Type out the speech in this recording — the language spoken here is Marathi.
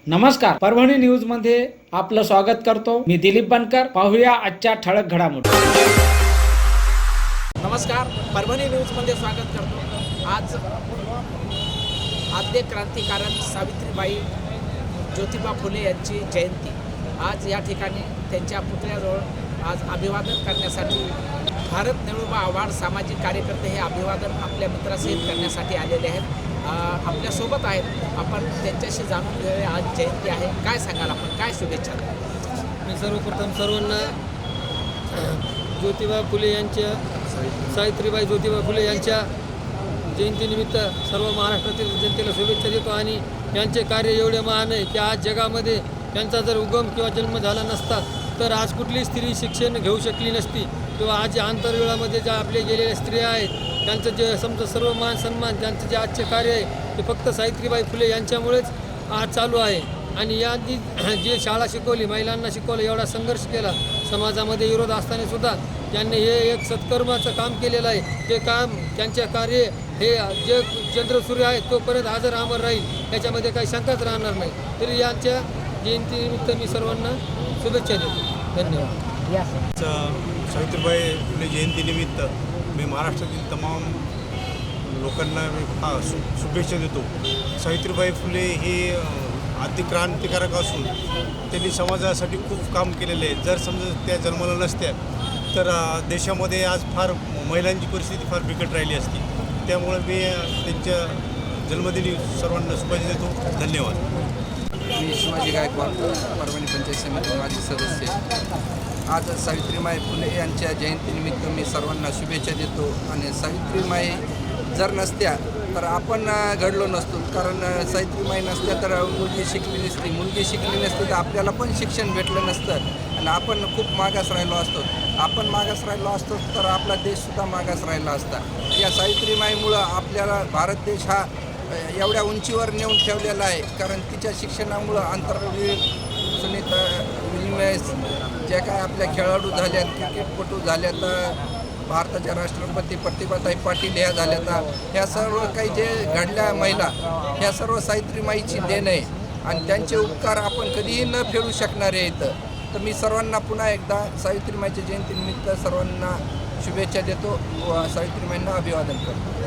नमस्कार, परभणी न्यूज मध्ये आपलं स्वागत करतो. मी दिलीप बनकर. पाहूया आजच्या ठळक घडामोडी. नमस्कार, परभणी न्यूज मध्ये स्वागत करतो. आज आद्य क्रांतिकारक सावित्रीबाई ज्योतिबा फुले यांची जयंती. आज या ठिकाणी त्यांच्या पुतळ्याजवळ आज अभिवादन करण्यासाठी भारत नेहरूबा आव्हाड सामाजिक कार्यकर्ते हे अभिवादन आपल्या मित्रासहित करण्यासाठी आलेले आहेत. आपल्यासोबत आहेत. आपण त्यांच्याशी जाणून घेऊया. आज जयंती आहे, काय सांगाल आपण, काय शुभेच्छा? मी सर्वप्रथम सर्वांना ज्योतिबा फुले यांच्या सावित्रीबाई ज्योतिबा फुले यांच्या जयंतीनिमित्त सर्व महाराष्ट्रातील जनतेला शुभेच्छा देतो. आणि यांचे कार्य एवढे महान आहे की आज जगामध्ये त्यांचा जर उगम किंवा जन्म झाला नसता तर आज कुठली स्त्री शिक्षण घेऊ शकली नसती, किंवा आज अंतर्वेळामध्ये ज्या आपले गेलेल्या स्त्रिया आहेत त्यांचं जे समजा सर्व मान सन्मान, त्यांचं जे आजचे कार्य आहे ते फक्त सावित्रीबाई फुले यांच्यामुळेच आज चालू आहे. आणि यांनी जे शाळा शिकवली, महिलांना शिकवलं, एवढा संघर्ष केला, समाजामध्ये विरोध असताना सुद्धा त्यांनी हे एक सत्कर्माचं काम केलेलं आहे. ते काम, त्यांचे कार्य हे जे चंद्रसूर्य आहे तोपर्यंत हजर अमर राहील, याच्यामध्ये काही शंकाच राहणार नाही. तरी यांच्या जयंतीनिमित्त मी सर्वांना शुभेच्छा देतो. धन्यवाद. सावित्रीबाई फुले जयंतीनिमित्त मी महाराष्ट्रातील तमाम लोकांना मी शुभेच्छा देतो. सावित्रीबाई फुले हे आद्य क्रांतिकारक असून त्यांनी समाजासाठी खूप काम केलेले आहे. जर समजा त्या जन्माला नसत्या तर देशामध्ये आज फार महिलांची परिस्थिती फार बिकट राहिली असती. त्यामुळे मी त्यांच्या जन्मदिनी सर्वांना शुभेच्छा देतो. धन्यवाद. मी शिवाजी गायकवाड, परभणी पंचायत समिती माजी सदस्य. आज सावित्रीबाई फुले यांच्या जयंतीनिमित्त मी सर्वांना शुभेच्छा देतो. आणि सावित्रीबाई जर नसत्या तर आपण घडलो नसतो, कारण सावित्रीबाई नसत्या तर मुलगी शिकली नसती, मुलगी शिकली नसती तर आपल्याला पण शिक्षण भेटलं नसतं आणि आपण खूप मागास राहिलो असतो. आपण मागास राहिलो असतो तर आपला देशसुद्धा मागास राहिला असता. या सावित्रीबाईमुळं आपल्याला भारत देश हा एवढ्या उंचीवर नेऊन ठेवलेला आहे, कारण तिच्या शिक्षणामुळं आंतरराष्ट्रीय सुनीता विल्यम्स ज्या काय आपल्या खेळाडू झाल्यात, क्रिकेटपटू झाल्यात, भारताच्या राष्ट्रपती प्रतिभाताई पाटील ह्या झाल्यात, ह्या सर्व काही जे घडल्या महिला ह्या सर्व सावित्रीबाईची देण आहे आणि त्यांचे उपकार आपण कधीही न फेडू शकणारे आहेत. तर मी सर्वांना पुन्हा एकदा सावित्रीबाईच्या जयंतीनिमित्त सर्वांना शुभेच्छा देतो व सावित्रीबाईंना अभिवादन करतो.